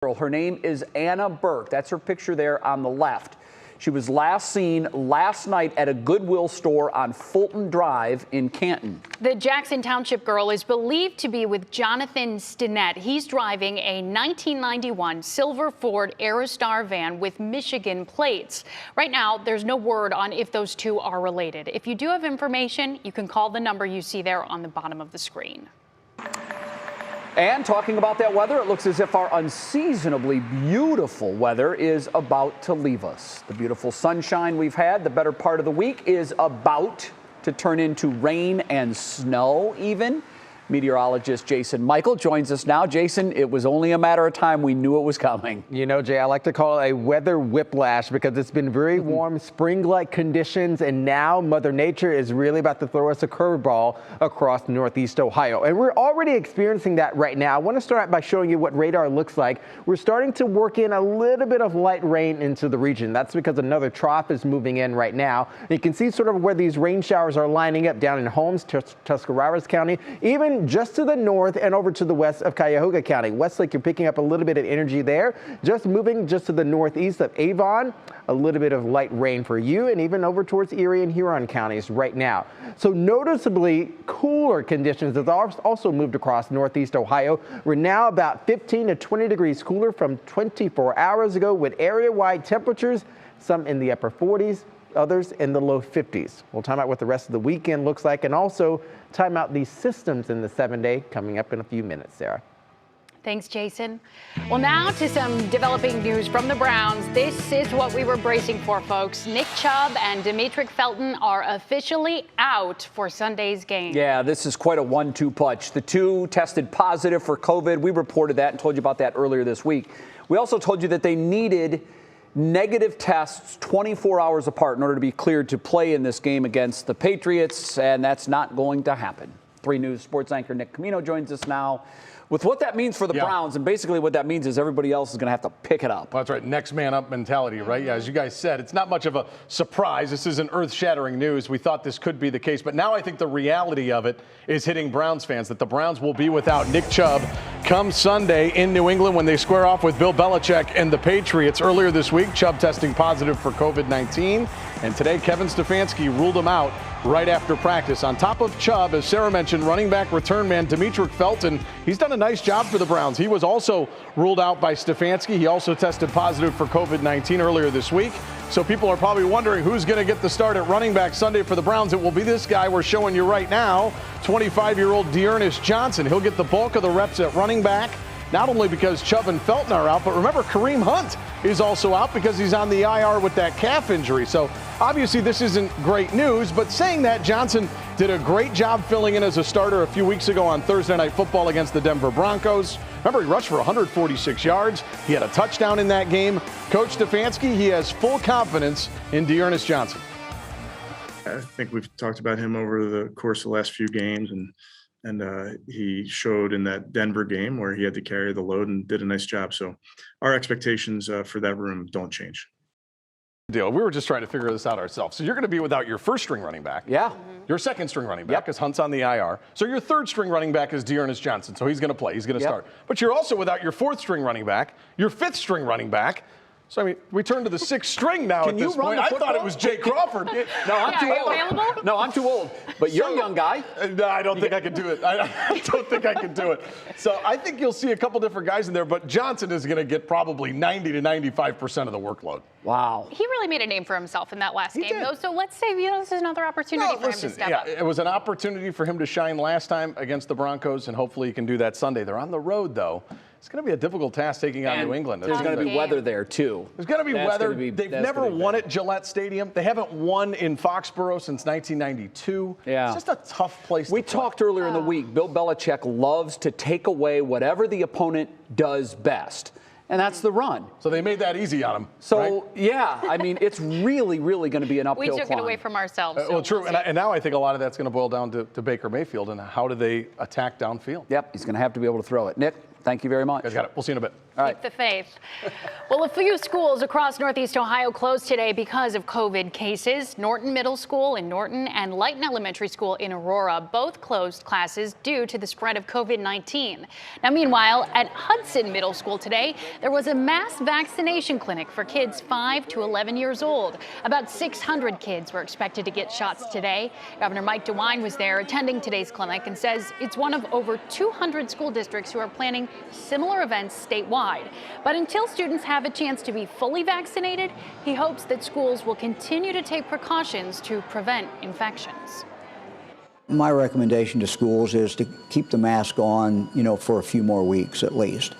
Her name is Anna Burke. That's her picture there on the left. She was last seen last night at a Goodwill store on Fulton Drive in Canton. The Jackson Township girl is believed to be with Jonathan Stinnett. He's driving a 1991 silver Ford Aerostar van with Michigan plates. Right now, there's no word on if those two are related. If you do have information, you can call the number you see there on the bottom of the screen. And talking about that weather, it looks as if our unseasonably beautiful weather is about to leave us. The beautiful sunshine we've had the better part of the week is about to turn into rain and snow even. Meteorologist Jason Michael joins us now. Jason, it was only a matter of time. We knew it was coming. You know, Jay, I like to call it a weather whiplash because it's been very warm, spring-like conditions, and now Mother Nature is really about to throw us a curveball across Northeast Ohio. And we're already experiencing that right now. I want to start out by showing you what radar looks like. We're starting to work in a little bit of light rain into the region. That's because another trough is moving in right now. And you can see sort of where these rain showers are lining up down in Holmes, Tuscarawas County, even just to the north and over to the west of Cuyahoga County. Westlake, you're picking up a little bit of energy there. Just moving just to the northeast of Avon, a little bit of light rain for you, and even over towards Erie and Huron counties right now. So noticeably cooler conditions have also moved across Northeast Ohio. We're now about 15 to 20 degrees cooler from 24 hours ago with area-wide temperatures, some in the upper 40s, others in the low 50s. We'll time out what the rest of the weekend looks like and also time out these systems in the 7-day coming up in a few minutes, Sarah. Thanks, Jason. Well, now to some developing news from the Browns. This is what we were bracing for, folks. Nick Chubb and Demetric Felton are officially out for Sunday's game. Yeah, this is quite a 1-2 punch. The two tested positive for COVID. We reported that and told you about that earlier this week. We also told you that they needed negative tests 24 hours apart in order to be cleared to play in this game against the Patriots, and that's not going to happen. 3 News sports anchor Nick Camino joins us now with what that means for the Browns, and basically what that means is everybody else is going to have to pick it up. Well, that's right, next man up mentality, right? Yeah, as you guys said, it's not much of a surprise. This isn't earth-shattering news. We thought this could be the case, but now I think the reality of it is hitting Browns fans, that the Browns will be without Nick Chubb come Sunday in New England when they square off with Bill Belichick and the Patriots. Earlier this week, Chubb testing positive for COVID-19, and today Kevin Stefanski ruled him out right after practice. On top of Chubb, as Sara mentioned, running back return man Demetric Felton, he's done a nice job for the Browns. He was also ruled out by Stefanski. He also tested positive for COVID-19 earlier this week. So people are probably wondering who's going to get the start at running back Sunday for the Browns. It will be this guy we're showing you right now, 25-year-old D'Ernest Johnson. He'll get the bulk of the reps at running back, not only because Chubb and Felton are out, but remember Kareem Hunt is also out because he's on the IR with that calf injury. So obviously this isn't great news, but saying that, Johnson did a great job filling in as a starter a few weeks ago on Thursday Night Football against the Denver Broncos. Remember, he rushed for 146 yards. He had a touchdown in that game. Coach Stefanski, he has full confidence in D'Ernest Johnson. I think we've talked about him over the course of the last few games, and he showed in that Denver game where he had to carry the load and did a nice job. So our expectations for that room don't change. Deal. We were just trying to figure this out ourselves. So you're going to be without your first string running back. Yeah. Your second string running back is Hunt's on the IR. So your third string running back is D'Ernest Johnson. So he's going to play. He's going to start. But you're also without your fourth string running back, your fifth string running back. So, I mean, we turn to the sixth string now at this point. I thought it was Jay Crawford. No, I'm too old. No, I'm too old. But you're a young guy. No, I don't think I can do it. I don't think I can do it. So I think you'll see a couple different guys in there, but Johnson is going to get probably 90 to 95% of the workload. Wow. He really made a name for himself in that last game, though. So let's say, this is another opportunity for him to step up. It was an opportunity for him to shine last time against the Broncos, and hopefully he can do that Sunday. They're on the road, though. It's going to be a difficult task taking on New England. There's going to be weather there, too. There's going to be weather. They've never won at Gillette Stadium. They haven't won in Foxborough since 1992. Yeah. It's just a tough place to play. We talked earlier in the week. Bill Belichick loves to take away whatever the opponent does best, and that's the run. So they made that easy on him. So, right? yeah, I mean, it's really going to be an uphill We took climb. it away from ourselves. Well, true. And now I think a lot of that's going to boil down to Baker Mayfield and how do they attack downfield. Yep, he's going to have to be able to throw it. Nick, thank you very much. Guys got it. We'll see you in a bit. Keep the faith. Well, a few schools across Northeast Ohio closed today because of COVID cases. Norton Middle School in Norton and Lighton Elementary School in Aurora both closed classes due to the spread of COVID-19. Now, meanwhile, at Hudson Middle School today, there was a mass vaccination clinic for kids 5 to 11 years old. About 600 kids were expected to get shots today. Governor Mike DeWine was there attending today's clinic and says it's one of over 200 school districts who are planning similar events statewide. But until students have a chance to be fully vaccinated, he hopes that schools will continue to take precautions to prevent infections. My recommendation to schools is to keep the mask on, for a few more weeks at least.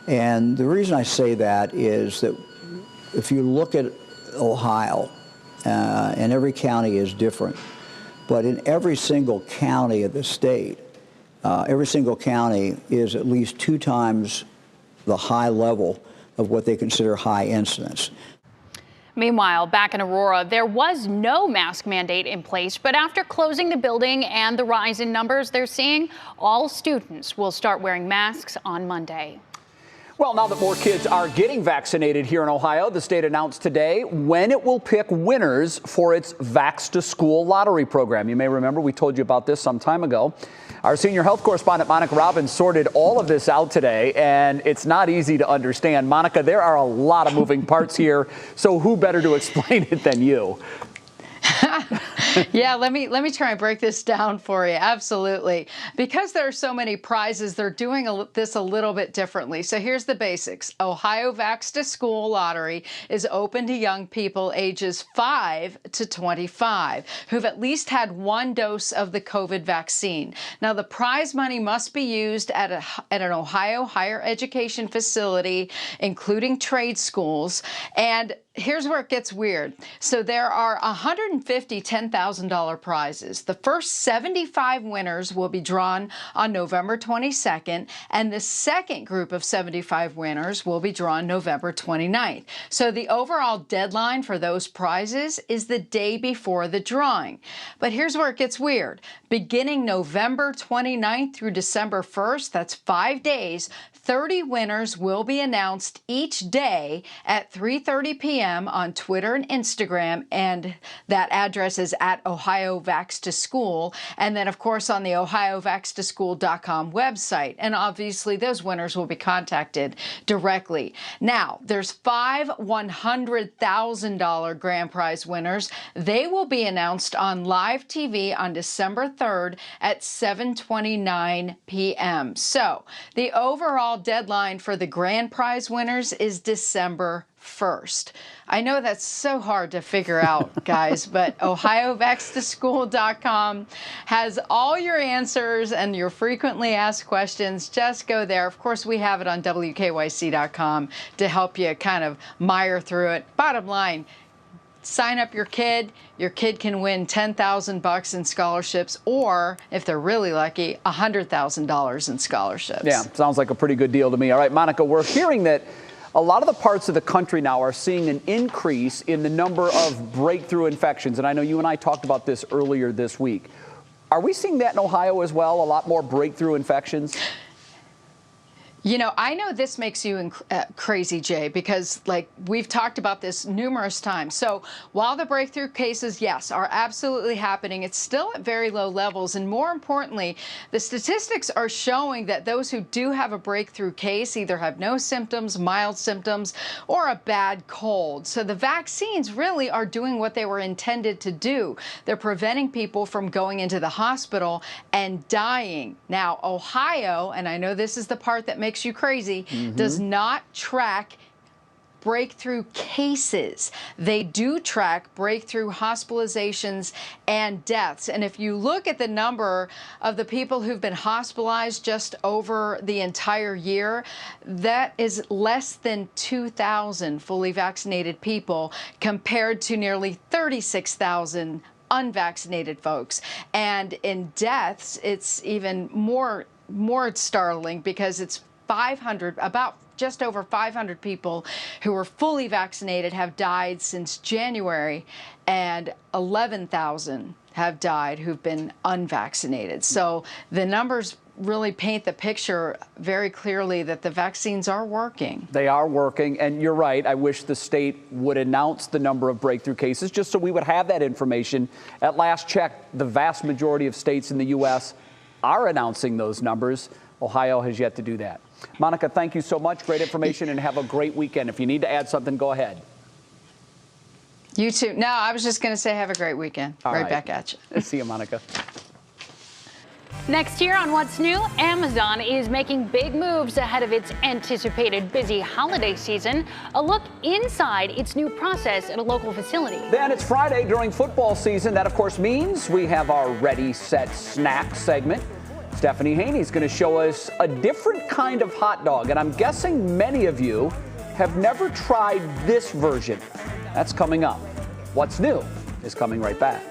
And the reason I say that is that if you look at Ohio, and every county is different, but in every single county of the state, every single county is at least 2 times the high level of what they consider high incidence. Meanwhile, back in Aurora, there was no mask mandate in place, but after closing the building and the rise in numbers they're seeing, all students will start wearing masks on Monday. Well, now that more kids are getting vaccinated here in Ohio, the state announced today when it will pick winners for its Vax to School lottery program. You may remember we told you about this some time ago. Our senior health correspondent, Monica Robbins, sorted all of this out today, and it's not easy to understand. Monica, there are a lot of moving parts here, so who better to explain it than you? Yeah, let me try and break this down for you. Absolutely. Because there are so many prizes, they're doing this a little bit differently. So here's the basics. Ohio Vax to School Lottery is open to young people ages 5 to 25 who've at least had 1 dose of the COVID vaccine. Now, the prize money must be used at an Ohio higher education facility, including trade schools. And here's where it gets weird. So there are 150 $10,000 prizes. The first 75 winners will be drawn on November 22nd, and the second group of 75 winners will be drawn November 29th. So the overall deadline for those prizes is the day before the drawing. But here's where it gets weird. Beginning November 29th through December 1st, that's 5 days, 30 winners will be announced each day at 3:30 p.m. on Twitter and Instagram, and that address is at Ohio Vax to School, and then of course on the OhioVaxToSchool.com website. And obviously those winners will be contacted directly. Now, there's 5 $100,000 grand prize winners. They will be announced on live TV on December 3rd at 7:29 p.m. So the overall deadline for the grand prize winners is December 1st. I know that's so hard to figure out, guys, but OhioVaxToSchool.com has all your answers and your frequently asked questions. Just go there. Of course, we have it on WKYC.com to help you kind of mire through it. Bottom line, sign up your kid. Your kid can win $10,000 in scholarships, or if they're really lucky, $100,000 in scholarships. Yeah, sounds like a pretty good deal to me. All right, Monica, we're hearing that a lot of the parts of the country now are seeing an increase in the number of breakthrough infections. And I know you and I talked about this earlier this week. Are we seeing that in Ohio as well? A lot more breakthrough infections? You know, I know this makes you crazy, Jay, because we've talked about this numerous times. So while the breakthrough cases, yes, are absolutely happening, it's still at very low levels. And more importantly, the statistics are showing that those who do have a breakthrough case either have no symptoms, mild symptoms, or a bad cold. So the vaccines really are doing what they were intended to do. They're preventing people from going into the hospital and dying. Now, Ohio, and I know this is the part that makes you crazy, does not track breakthrough cases. They do track breakthrough hospitalizations and deaths. And if you look at the number of the people who've been hospitalized just over the entire year, that is less than 2,000 fully vaccinated people compared to nearly 36,000 unvaccinated folks. And in deaths, it's even more startling because it's about just over 500 people who were fully vaccinated have died since January, and 11,000 have died who've been unvaccinated. So the numbers really paint the picture very clearly that the vaccines are working. They are working, and you're right. I wish the state would announce the number of breakthrough cases just so we would have that information. At last check, the vast majority of states in the U.S. are announcing those numbers. Ohio has yet to do that. Monica, thank you so much. Great information, and have a great weekend. If you need to add something, go ahead. You too. No, I was just going to say have a great weekend. Right back at you. See you, Monica. Next year on What's New, Amazon is making big moves ahead of its anticipated busy holiday season. A look inside its new process at a local facility. Then it's Friday during football season. That, of course, means we have our Ready, Set, Snack segment. Stephanie Haney's going to show us a different kind of hot dog, and I'm guessing many of you have never tried this version. That's coming up. What's New is coming right back.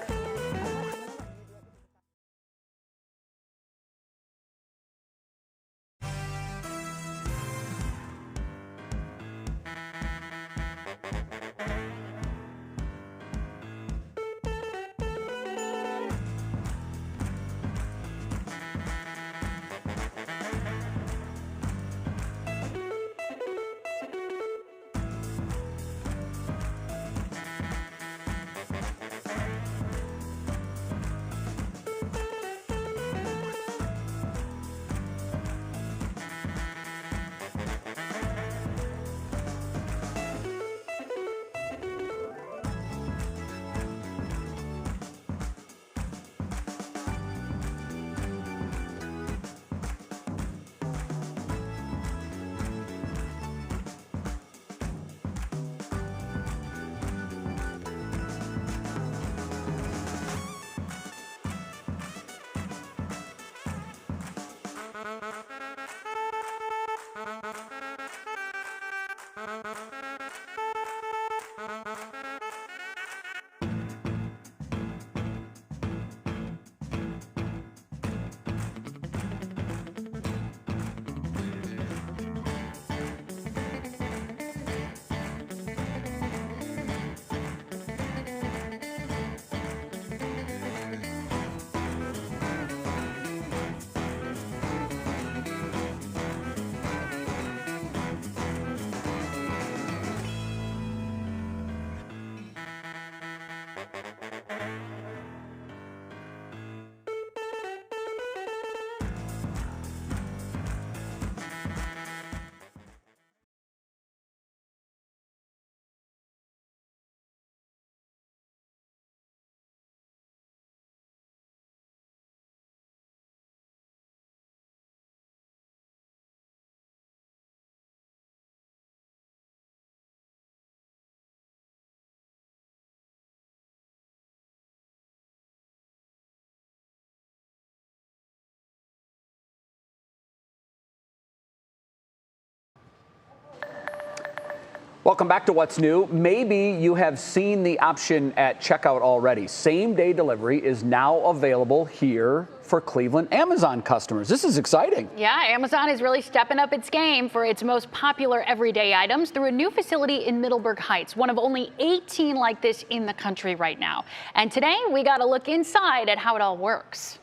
Welcome back to What's New. Maybe you have seen the option at checkout already. Same-day delivery is now available here for Cleveland Amazon customers. This is exciting. Yeah, Amazon is really stepping up its game for its most popular everyday items through a new facility in Middleburg Heights, one of only 18 like this in the country right now. And today we got to look inside at how it all works.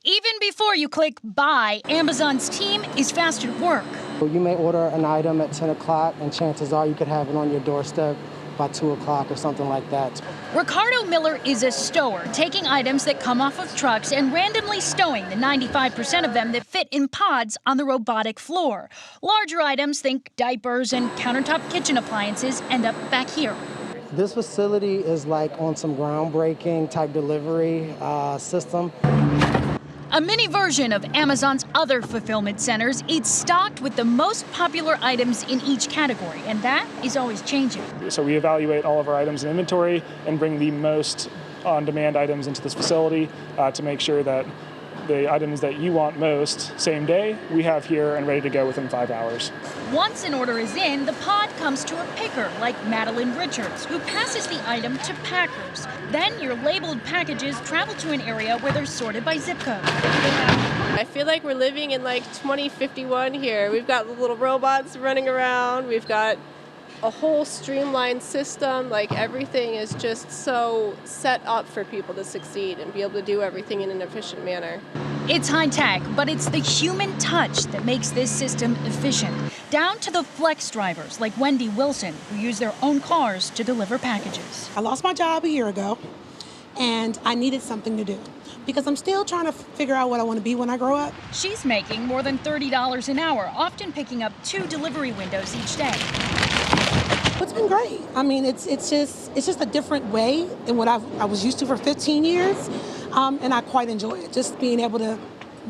Even before you click buy, Amazon's team is fast at work. You may order an item at 10 o'clock, and chances are you could have it on your doorstep by 2 o'clock or something like that. Ricardo Miller is a stower, taking items that come off of trucks and randomly stowing the 95% of them that fit in pods on the robotic floor. Larger items, think diapers and countertop kitchen appliances, end up back here. This facility is like on some groundbreaking type delivery system. A mini version of Amazon's other fulfillment centers, it's stocked with the most popular items in each category, and that is always changing. So we evaluate all of our items in inventory and bring the most on-demand items into this facility to make sure that the items that you want most same day, we have here and ready to go within 5 hours. Once an order is in, the pod comes to a picker like Madeline Richards, who passes the item to packers. Then your labeled packages travel to an area where they're sorted by zip code. I feel like we're living in like 2051 here. We've got little robots running around. We've got a whole streamlined system. Like everything is just so set up for people to succeed and be able to do everything in an efficient manner. It's high tech, but it's the human touch that makes this system efficient. Down to the flex drivers like Wendy Wilson, who use their own cars to deliver packages. I lost my job a year ago, and I needed something to do because I'm still trying to figure out what I want to be when I grow up. She's making more than $30 an hour, often picking up 2 delivery windows each day. It's been great. I mean, it's just a different way than what I was used to for 15 years, and I quite enjoy it. Just being able to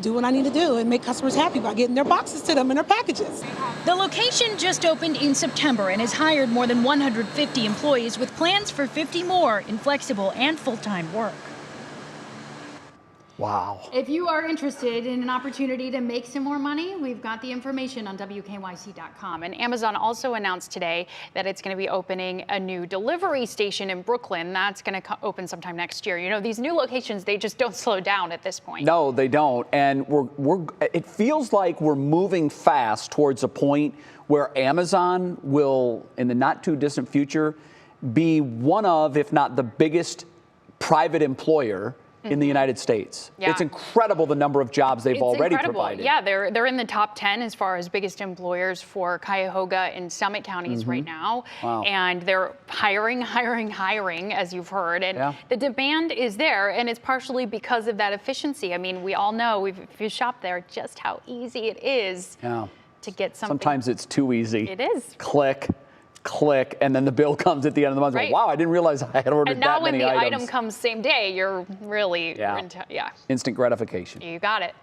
do what I need to do and make customers happy by getting their boxes to them and their packages. The location just opened in September and has hired more than 150 employees with plans for 50 more in flexible and full-time work. Wow. If you are interested in an opportunity to make some more money, we've got the information on WKYC.com. And Amazon also announced today that it's going to be opening a new delivery station in Brooklyn. That's going to open sometime next year. You know, these new locations, they just don't slow down at this point. No, they don't. And it feels like we're moving fast towards a point where Amazon will, in the not too distant future, be one of, if not the biggest private employer in the United States. Yeah. It's incredible the number of jobs they've already provided. Yeah, they're in the top 10 as far as biggest employers for Cuyahoga and Summit counties right now. Wow. And they're hiring, as you've heard. And the demand is there, and it's partially because of that efficiency. I mean, we all know, if you shop there, just how easy it is to get something. Sometimes it's too easy. It is. Click, and then the bill comes at the end of the month. Right. Wow, I didn't realize I had ordered that many items. And now when the item comes same day, you're really, instant gratification. You got it.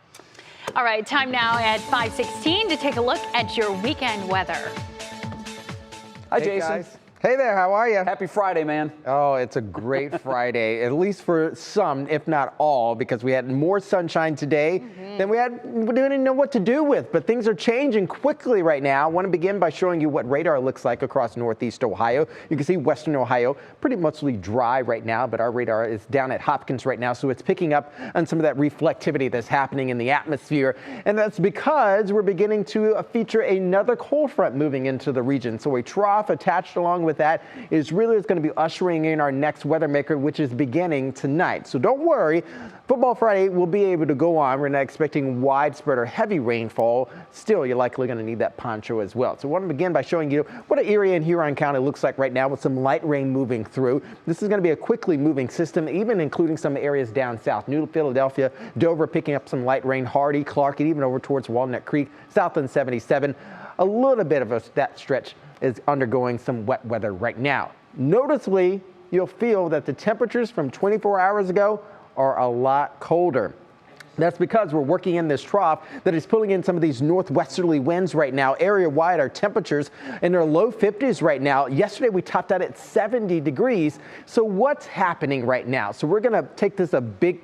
All right, time now at 5:16 to take a look at your weekend weather. Hi, Hey, Jason. guys. Hey there, how are you? Happy Friday, man. Oh, it's a great Friday, at least for some, if not all, because we had more sunshine today than we didn't know what to do with. But things are changing quickly right now. I want to begin by showing you what radar looks like across northeast Ohio. You can see western Ohio pretty muchly dry right now, but our radar is down at Hopkins right now, so it's picking up on some of that reflectivity that's happening in the atmosphere. And that's because we're beginning to feature another cold front moving into the region. So a trough attached along with that is really going to be ushering in our next weather maker, which is beginning tonight. So don't worry, Football Friday will be able to go on. We're not expecting widespread or heavy rainfall. Still, you're likely going to need that poncho as well. So I want to begin by showing you what an area in Huron County looks like right now with some light rain moving through. This is going to be a quickly moving system, even including some areas down south. New Philadelphia, Dover picking up some light rain, Hardy, Clark, and even over towards Walnut Creek, Southland 77. A little bit of that stretch is undergoing some wet weather right now. Noticeably, you'll feel that the temperatures from 24 hours ago are a lot colder. That's because we're working in this trough that is pulling in some of these northwesterly winds right now. Area-wide, our temperatures in our low 50s right now. Yesterday, we topped out at 70 degrees. So what's happening right now? So we're going to take this a big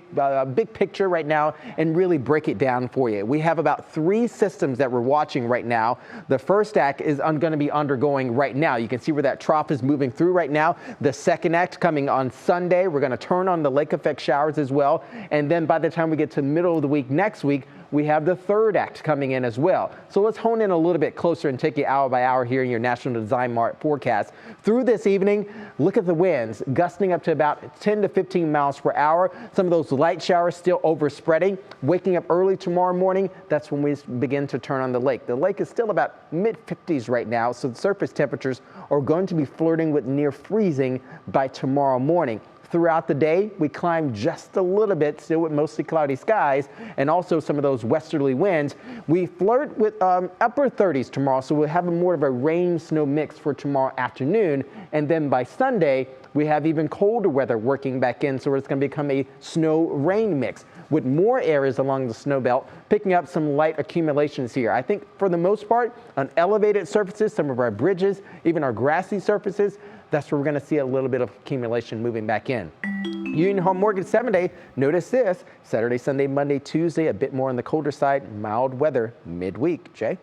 picture right now and really break it down for you. We have about 3 systems that we're watching right now. The first act is going to be undergoing right now. You can see where that trough is moving through right now. The second act coming on Sunday. We're going to turn on the lake effect showers as well. And then by the time we get to middle of the week next week, we have the third act coming in as well. So let's hone in a little bit closer and take you hour by hour here in your National Design Mart forecast. Through this evening, look at the winds gusting up to about 10 to 15 miles per hour. Some of those light showers still overspreading. Waking up early tomorrow morning, that's when we begin to turn on the lake. The lake is still about mid-50s right now, so the surface temperatures are going to be flirting with near freezing by tomorrow morning. Throughout the day, we climb just a little bit, still with mostly cloudy skies, and also some of those westerly winds. We flirt with upper 30s tomorrow, so we'll have more of a rain-snow mix for tomorrow afternoon. And then by Sunday, we have even colder weather working back in, so it's going to become a snow-rain mix, with more areas along the snow belt picking up some light accumulations here. I think for the most part, on elevated surfaces, some of our bridges, even our grassy surfaces, that's where we're going to see a little bit of accumulation moving back in. Union Home Mortgage 7-day, notice this, Saturday, Sunday, Monday, Tuesday, a bit more on the colder side, mild weather midweek. Jay?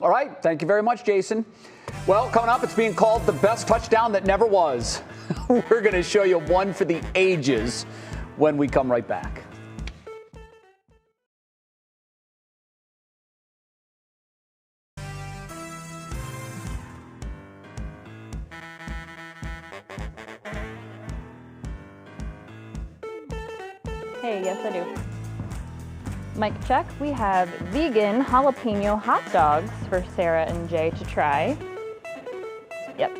All right, thank you very much, Jason. Well, coming up, it's being called the best touchdown that never was. We're going to show you one for the ages when we come right back. Hey, yes I do. Mic check. We have vegan jalapeno hot dogs for Sarah and Jay to try. Yep.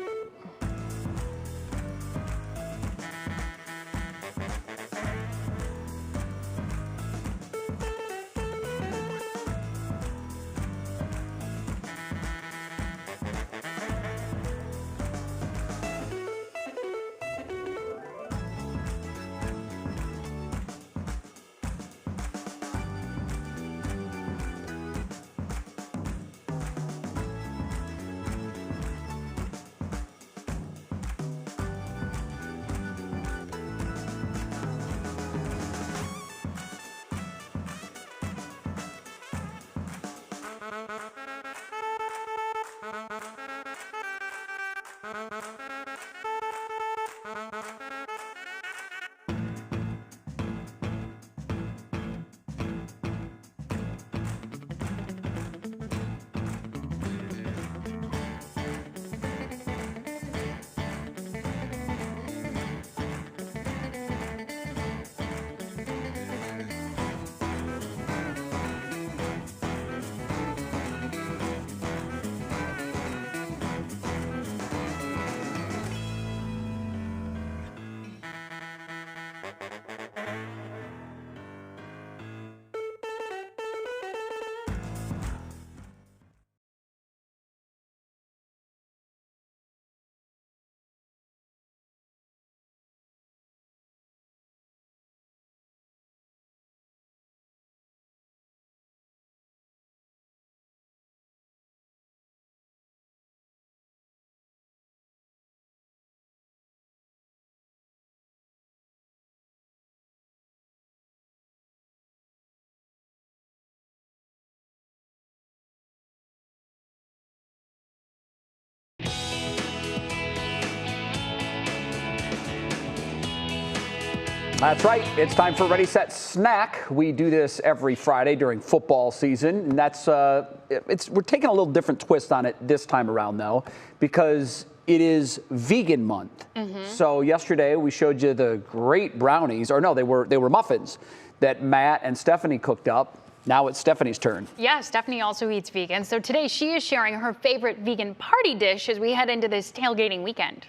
That's right. It's time for Ready, Set, Snack. We do this every Friday during football season, and that's we're taking a little different twist on it this time around, though, because it is Vegan Month. So yesterday we showed you the great brownies, or no, they were muffins that Matt and Stephanie cooked up. Now it's Stephanie's turn. Yeah, Stephanie also eats vegan. So today she is sharing her favorite vegan party dish as we head into this tailgating weekend.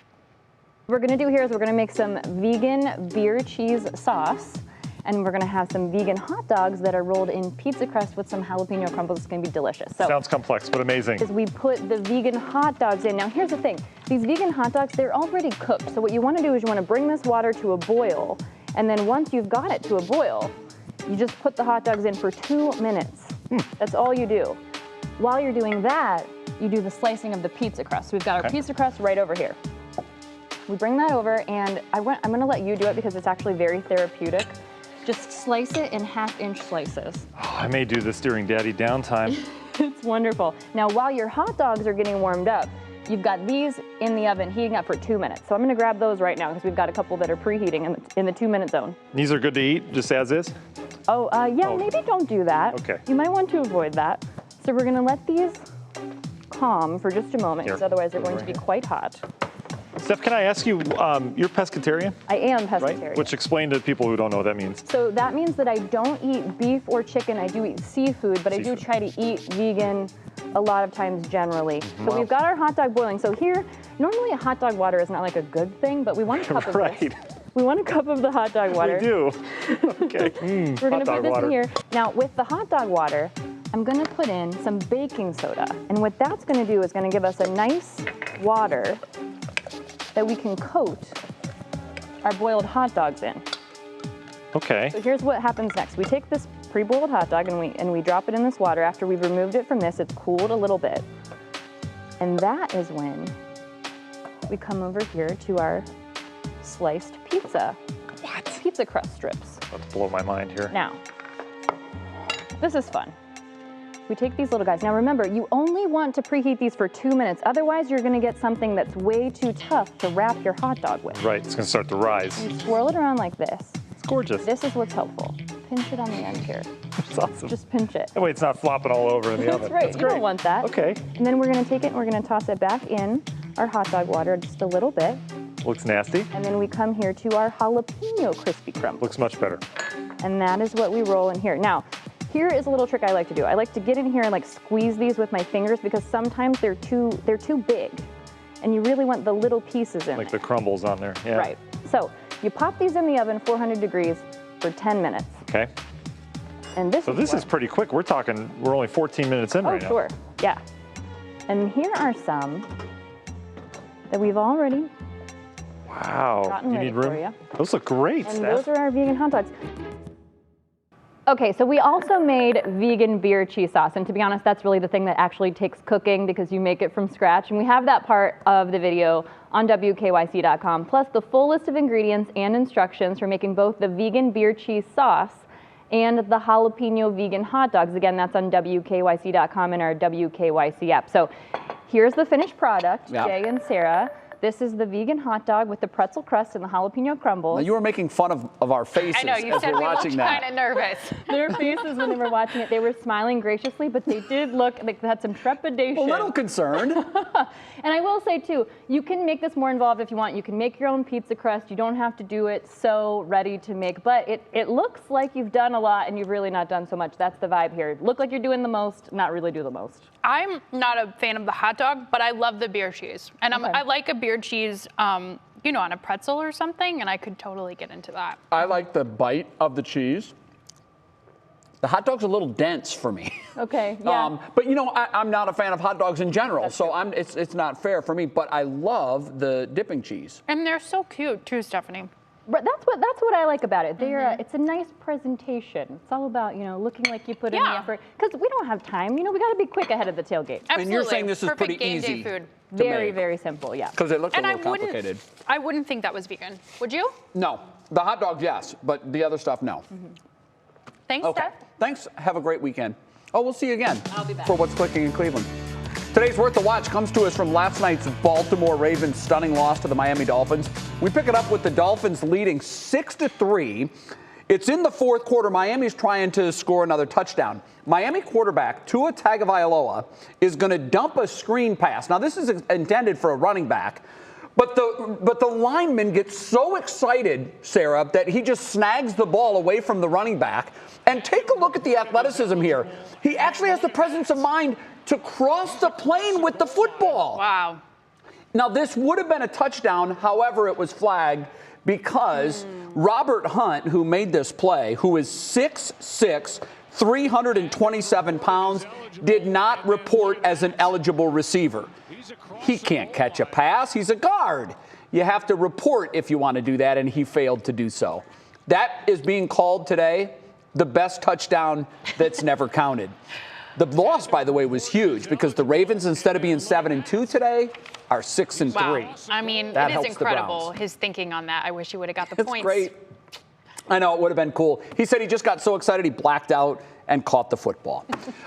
What we're gonna do here is we're gonna make some vegan beer cheese sauce, and we're gonna have some vegan hot dogs that are rolled in pizza crust with some jalapeno crumbles. It's gonna be delicious. So sounds complex, but amazing. Is we put the vegan hot dogs in. Now here's the thing, these vegan hot dogs, they're already cooked. So what you wanna do is you wanna bring this water to a boil, and then once you've got it to a boil, you just put the hot dogs in for 2 minutes. That's all you do. While you're doing that, you do the slicing of the pizza crust. So we've got our pizza crust right over here. We bring that over, and I'm gonna let you do it because it's actually very therapeutic. Just slice it in 1/2-inch slices. Oh, I may do this during daddy downtime. It's wonderful. Now, while your hot dogs are getting warmed up, you've got these in the oven heating up for 2 minutes. So I'm gonna grab those right now because we've got a couple that are preheating in the 2-minute zone. These are good to eat, just as is? Oh, yeah, maybe don't do that. Okay. You might want to avoid that. So we're gonna let these calm for just a moment because otherwise they're going to be quite hot. Steph, can I ask you, you're pescatarian? I am pescatarian. Right? Which explain to people who don't know what that means. So that means that I don't eat beef or chicken. I do eat seafood, but I do try to eat vegan a lot of times generally. So we've got our hot dog boiling. So here, normally a hot dog water is not like a good thing, but we want a cup of this. We want a cup of the hot dog water. We do. Okay. We're gonna put this in here. Now with the hot dog water, I'm gonna put in some baking soda. And what that's gonna do is gonna give us a nice water that we can coat our boiled hot dogs in. Okay. So here's what happens next. We take this pre-boiled hot dog and we drop it in this water. After we've removed it from this, it's cooled a little bit. And that is when we come over here to our sliced pizza. What? Pizza crust strips. Let's blow my mind here. Now, this is fun. We take these little guys. Now remember, you only want to preheat these for 2 minutes. Otherwise, you're gonna get something that's way too tough to wrap your hot dog with. Right, it's gonna start to rise. You swirl it around like this. It's gorgeous. This is what's helpful. Pinch it on the end here. It's awesome. Just pinch it. That way it's not flopping all over in the oven. That's right, That's you great. don't want that. Okay. And then we're gonna take it and we're gonna toss it back in our hot dog water just a little bit. Looks nasty. And then we come here to our jalapeno crispy crumb. Looks much better. And that is what we roll in here. Now, Here is a little trick I like to do. I like to get in here and like squeeze these with my fingers because sometimes they're too big, and you really want the little pieces in Like there. the crumbles on there. Yeah. Right. So you pop these in the oven, 400 degrees, for 10 minutes. Okay. And this is pretty quick. We're only 14 minutes in right now. Oh, sure. Yeah. And here are some that we've already Wow. gotten You ready need room? for you. Those look great, And Steph. those are our vegan hot dogs. Okay, so we also made vegan beer cheese sauce, and to be honest, that's really the thing that actually takes cooking because you make it from scratch, and we have that part of the video on WKYC.com, plus the full list of ingredients and instructions for making both the vegan beer cheese sauce and the jalapeno vegan hot dogs. Again, that's on WKYC.com and our WKYC app. So here's the finished product, Yeah. Jay and Sara. This is the vegan hot dog with the pretzel crust and the jalapeno crumbles. Now, you were making fun of our faces I know, you as said we're we looked watching that. kind of nervous. Their faces when they were watching it, they were smiling graciously, but they did look like they had some trepidation. A little concerned. And I will say too, you can make this more involved if you want. You can make your own pizza crust. You don't have to do it so ready to make, but it looks like you've done a lot and you've really not done so much. That's the vibe here. Look like you're doing the most, not really do the most. I'm not a fan of the hot dog, but I love the beer cheese. And I like a beer cheese, you know, on a pretzel or something, and I could totally get into that. I like the bite of the cheese. The hot dog's a little dense for me. Okay, yeah. But you know, I'm not a fan of hot dogs in general, so it's not fair for me. But I love the dipping cheese. And they're so cute too, Stephanie. But that's what I like about it. They're it's a nice presentation. It's all about, you know, looking like you put in the effort. Because we don't have time. You know, we got to be quick ahead of the tailgate. Absolutely. And you're saying this is Perfect pretty game day easy. food. Very, very simple, yeah. Because it looks And a little complicated. I wouldn't think that was vegan. Would you? No, the hot dogs, yes, but the other stuff, no. Thanks, Okay. Steph. Thanks. Have a great weekend. Oh, we'll see you again. I'll be back. For What's Clicking in Cleveland. Today's Worth the Watch comes to us from last night's Baltimore Ravens stunning loss to the Miami Dolphins. We pick it up with the Dolphins leading 6-3. It's in the fourth quarter. Miami's trying to score another touchdown. Miami quarterback Tua Tagovailoa is going to dump a screen pass. Now, this is intended for a running back. But the lineman gets so excited, Sarah, that he just snags the ball away from the running back. And take a look at the athleticism here. He actually has the presence of mind to cross the plane with the football. Wow. Now, this would have been a touchdown. However, it was flagged because Robert Hunt, who made this play, who is 6'6", 327 pounds, did not report as an eligible receiver. He can't catch a pass. He's a guard. You have to report if you want to do that, and he failed to do so. That is being called today the best touchdown that's never counted. The loss, by the way, was huge because the Ravens, instead of being 7-2 today, are 6-3. Wow. I mean, That it helps is the Browns. incredible, his thinking on that. I wish he would have got the It's points. great. I know, it would have been cool. He said he just got so excited he blacked out and caught the football.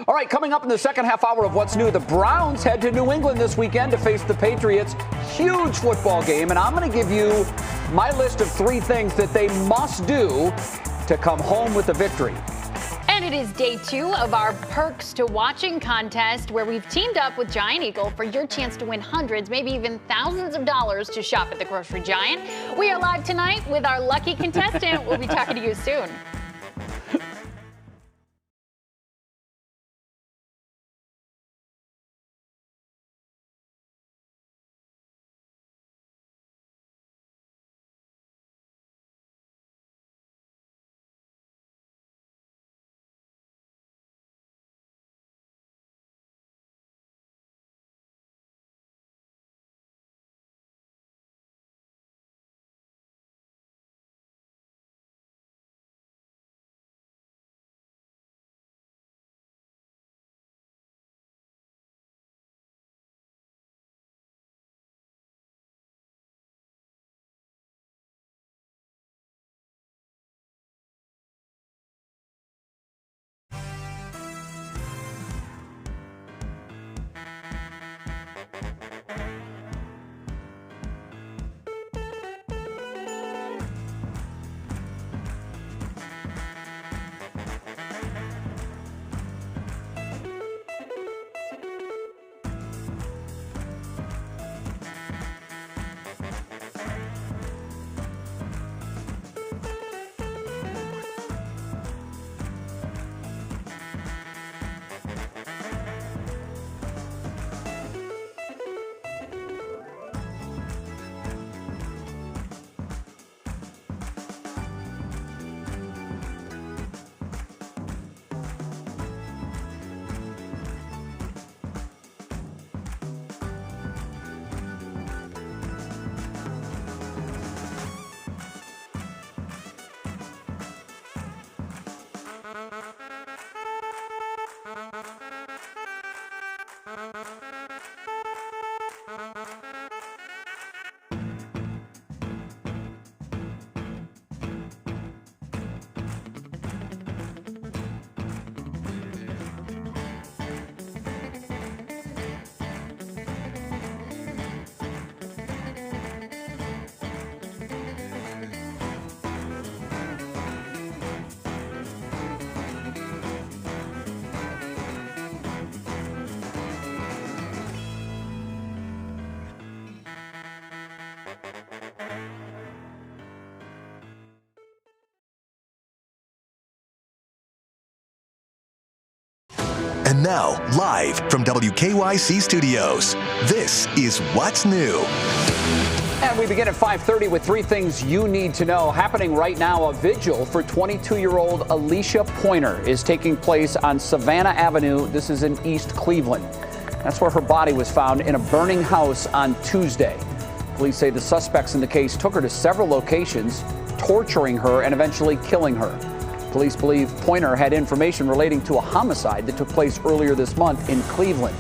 All right, coming up in the second half hour of What's New, the Browns head to New England this weekend to face the Patriots. Huge football game, and I'm going to give you my list of 3 things that they must do to come home with a victory. And it is day 2 of our Perks to Watching contest, where we've teamed up with Giant Eagle for your chance to win hundreds, maybe even thousands of dollars to shop at the Grocery Giant. We are live tonight with our lucky contestant. We'll be talking to you soon. And now, live from WKYC Studios, this is What's New. And we begin at 5:30 with 3 things you need to know. Happening right now, a vigil for 22-year-old Alicia Pointer is taking place on Savannah Avenue. This is in East Cleveland. That's where her body was found in a burning house on Tuesday. Police say the suspects in the case took her to several locations, torturing her and eventually killing her. Police believe Pointer had information relating to a homicide that took place earlier this month in Cleveland.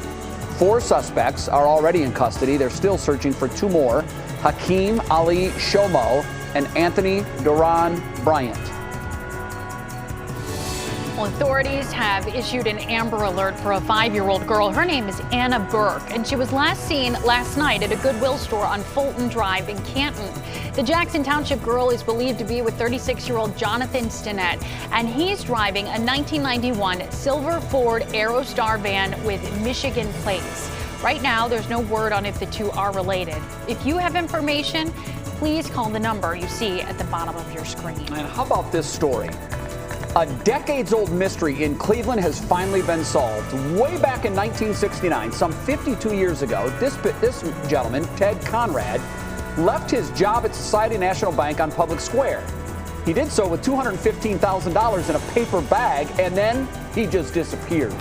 4 suspects are already in custody. They're still searching for 2 more, Hakeem Ali Shomo and Anthony Duran Bryant. Well, authorities have issued an Amber Alert for a 5-year-old girl. Her name is Anna Burke, and she was last seen last night at a Goodwill store on Fulton Drive in Canton. The Jackson Township girl is believed to be with 36-year-old Jonathan Stinnett, and he's driving a 1991 silver Ford Aerostar van with Michigan plates. Right now, there's no word on if the two are related. If you have information, please call the number you see at the bottom of your screen. And how about this story? A decades-old mystery in Cleveland has finally been solved. Way back in 1969, some 52 years ago, this gentleman, Ted Conrad, left his job at Society National Bank on Public Square. He did so with $215,000 in a paper bag, and then he just disappeared.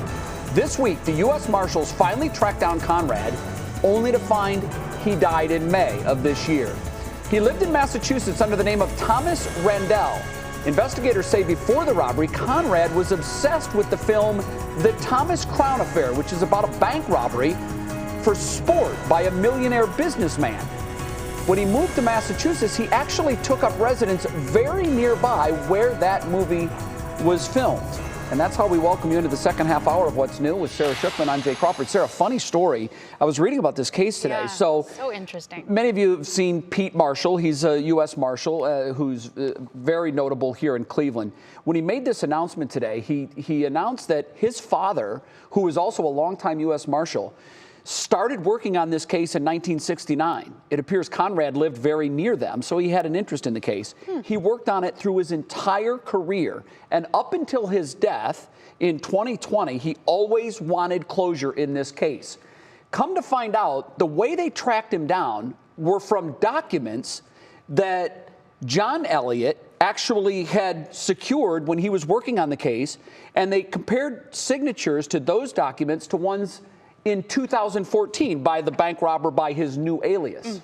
This week, the U.S. Marshals finally tracked down Conrad, only to find he died in May of this year. He lived in Massachusetts under the name of Thomas Randell. Investigators say before the robbery, Conrad was obsessed with the film The Thomas Crown Affair, which is about a bank robbery for sport by a millionaire businessman. When he moved to Massachusetts, he actually took up residence very nearby where that movie was filmed. And that's how we welcome you into the second half hour of What's New with Sarah Schiffman. I'm Jay Crawford. Sarah, funny story. I was reading about this case today. Yeah, so interesting. Many of you have seen Pete Marshall. He's a U.S. Marshal who's very notable here in Cleveland. When he made this announcement today, he announced that his father, who was also a longtime U.S. Marshal, started working on this case in 1969. It appears Conrad lived very near them, so he had an interest in the case. He worked on it through his entire career, and up until his death in 2020, he always wanted closure in this case. Come to find out, the way they tracked him down were from documents that John Elliott actually had secured when he was working on the case, and they compared signatures to those documents to ones in 2014 by the bank robber by his new alias.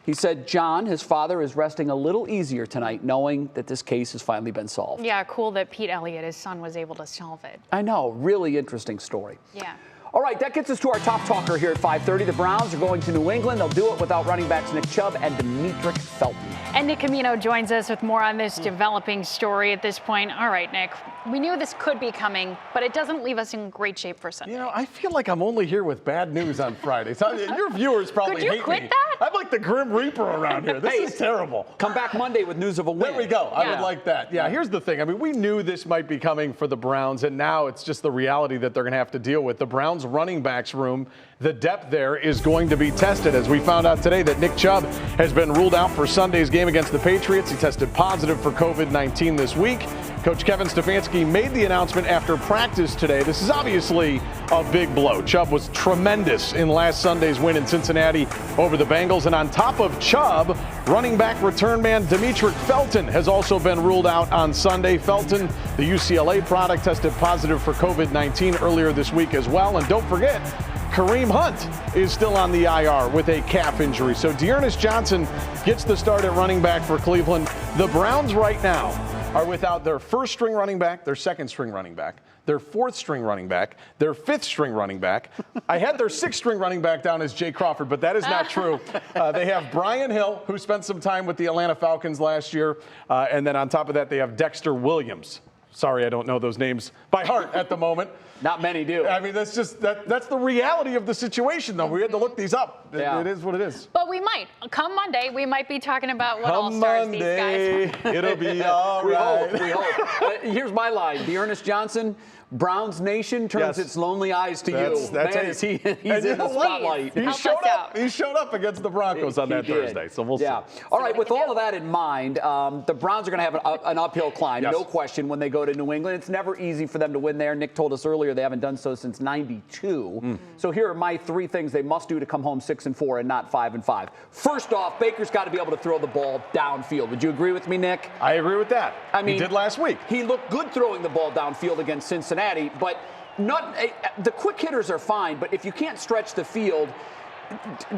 He said John, his father, is resting a little easier tonight knowing that this case has finally been solved. Yeah, cool that Pete Elliott, his son, was able to solve it. I know, really interesting story. Yeah. All right, that gets us to our top talker here at 5:30. The Browns are going to New England. They'll do it without running backs Nick Chubb and Demetric Felton. And Nick Camino joins us with more on this developing story at this point. All right, Nick, we knew this could be coming, but it doesn't leave us in great shape for Sunday. You know, I feel like I'm only here with bad news on Friday. So your viewers probably hate me. Could you quit that? I'm like the Grim Reaper around here. This is terrible. Come back Monday with news of a win. There we go. I would like that. Yeah, here's the thing. I mean, we knew this might be coming for the Browns, and now it's just the reality that they're going to have to deal with. The Browns running backs room, the depth there is going to be tested, as we found out today that Nick Chubb has been ruled out for Sunday's game against the Patriots. He tested positive for COVID-19 this week. Coach Kevin Stefanski made the announcement after practice today. This is obviously a big blow. Chubb was tremendous in last Sunday's win in Cincinnati over the Bengals. And on top of Chubb, running back return man Demetric Felton has also been ruled out on Sunday. Felton, the UCLA product, tested positive for COVID-19 earlier this week as well. And don't forget, Kareem Hunt is still on the IR with a calf injury. So Dearness Johnson gets the start at running back for Cleveland. The Browns right now are without their first string running back, their second string running back, their fourth string running back, their fifth string running back. I had their sixth string running back down as Jay Crawford, but that is not true. They have Brian Hill, who spent some time with the Atlanta Falcons last year. And then on top of that, they have Dexter Williams. Sorry, I don't know those names by heart at the moment. Not many do. I mean, that's just that's the reality of the situation, though. We had to look these up. Yeah. It is what it is. But we might. Come Monday, we might be talking about what all-stars these guys it'll be all right. We hope. Here's my line. Dearness Johnson, Browns Nation turns its lonely eyes to you. That's Man, it. is he's And in the spotlight. He showed up against the Broncos on that Thursday, so we'll see. All right, with all of that in mind, the Browns are going to have an uphill climb, no question, when they go to New England. It's never easy for them to win there. Nick told us earlier they haven't done so since '92. So here are my 3 things they must do to come home 6-4 and not 5-5. First off, Baker's got to be able to throw the ball downfield. Would you agree with me, Nick? I agree with that. I mean, he did last week. He looked good throwing the ball downfield against Cincinnati, but the quick hitters are fine, but if you can't stretch the field,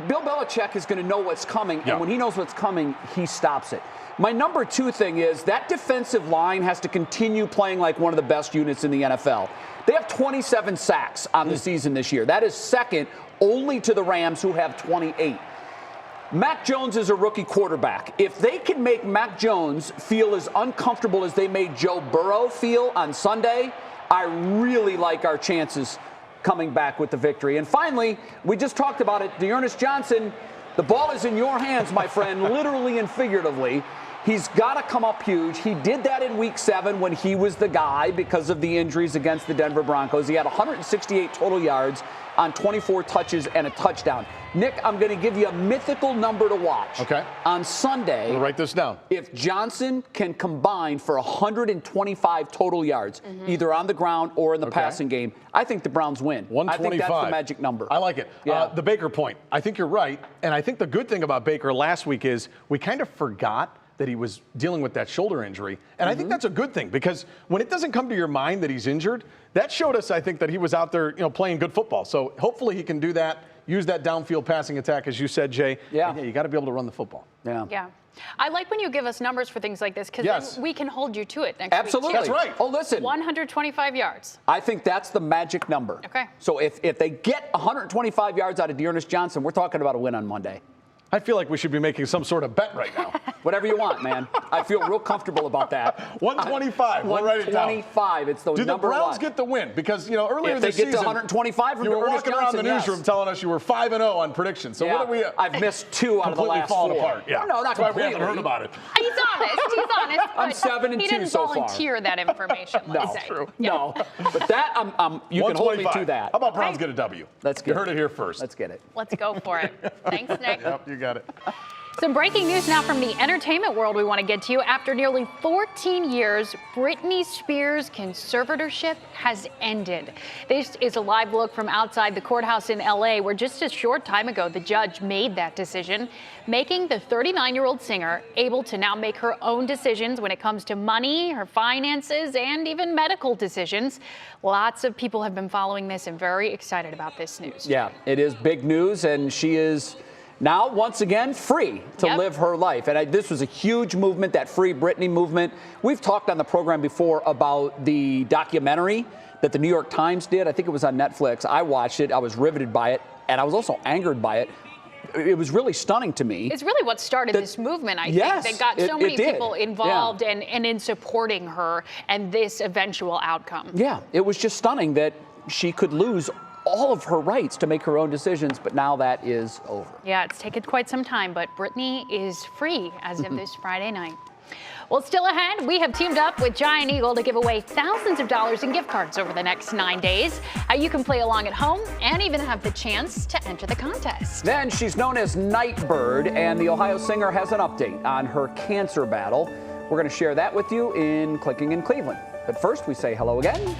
Bill Belichick is going to know what's coming, and when he knows what's coming, he stops it. My number 2 thing is that defensive line has to continue playing like one of the best units in the NFL. They have 27 sacks on the season this year. That is second only to the Rams, who have 28. Mac Jones is a rookie quarterback. If they can make Mac Jones feel as uncomfortable as they made Joe Burrow feel on Sunday, I really like our chances coming back with the victory. And finally, we just talked about it, Dearness Johnson, the ball is in your hands, my friend, literally and figuratively. He's got to come up huge. He did that in Week 7 when he was the guy because of the injuries against the Denver Broncos. He had 168 total yards on 24 touches and a touchdown. Nick, I'm going to give you a mythical number to watch. Okay. On Sunday, I'm gonna write this down. If Johnson can combine for 125 total yards, either on the ground or in the passing game, I think the Browns win. 125. I think that's the magic number. I like it. The Baker point. I think you're right. And I think the good thing about Baker last week is we kind of forgot that he was dealing with that shoulder injury. And I think that's a good thing, because when it doesn't come to your mind that he's injured, that showed us, I think, that he was out there, playing good football. So hopefully he can do that, use that downfield passing attack, as you said, Jay. Yeah. You got to be able to run the football. Yeah. I like when you give us numbers for things like this, because then we can hold you to it next week. Absolutely. Too. That's right. Oh, listen. 125 yards. I think that's the magic number. Okay. So if they get 125 yards out of Dearness Johnson, we're talking about a win on Monday. I feel like we should be making some sort of bet right now. Whatever you want, man. I feel real comfortable about that. 125. We'll write it down. 125. It's the number one. Do the Browns get the win? Because, earlier this season, if they get to 125 from you were Ernest walking around Johnson, the newsroom telling us you were 5-0 on predictions. So what are we? I've missed 2 out of the last 4. Falling apart. Yeah. No, not That's why completely. we haven't heard about it. He's honest. He's honest. I'm but 7-2 he didn't so far. volunteer that information. Let's say. True. No, but that you can hold me to that. How about Browns get a W? Let's get You heard it here first. Let's get it. Let's go for it. Thanks, Nick. Yep, you got it. Some breaking news now from the entertainment world we want to get to you. After nearly 14 years, Britney Spears' conservatorship has ended. This is a live look from outside the courthouse in LA, where just a short time ago, the judge made that decision, making the 39-year-old singer able to now make her own decisions when it comes to money, her finances, and even medical decisions. Lots of people have been following this and very excited about this news. Yeah, it is big news, and she is now, once again, free to live her life. And this was a huge movement, that Free Britney movement. We've talked on the program before about the documentary that the New York Times did. I think it was on Netflix. I watched it. I was riveted by it, and I was also angered by it. It was really stunning to me. It's really what started this movement, I think. That got so many people involved and in supporting her and this eventual outcome. Yeah, it was just stunning that she could lose all of her rights to make her own decisions, but now that is over. Yeah, it's taken quite some time, but Britney is free as of this Friday night. Well, still ahead, we have teamed up with Giant Eagle to give away thousands of dollars in gift cards over the next 9 days. You can play along at home and even have the chance to enter the contest. Then she's known as Nightbird, and the Ohio singer has an update on her cancer battle. We're going to share that with you in Clicking in Cleveland. But first, we say hello again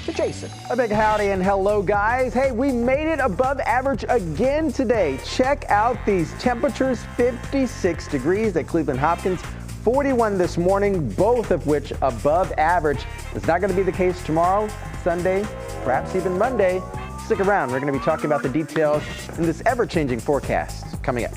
to Jason. A big howdy and hello, guys. Hey, we made it above average again today. Check out these temperatures: 56 degrees at Cleveland Hopkins, 41 this morning, both of which above average. It's not going to be the case tomorrow, Sunday, perhaps even Monday. Stick around. We're going to be talking about the details in this ever-changing forecast coming up.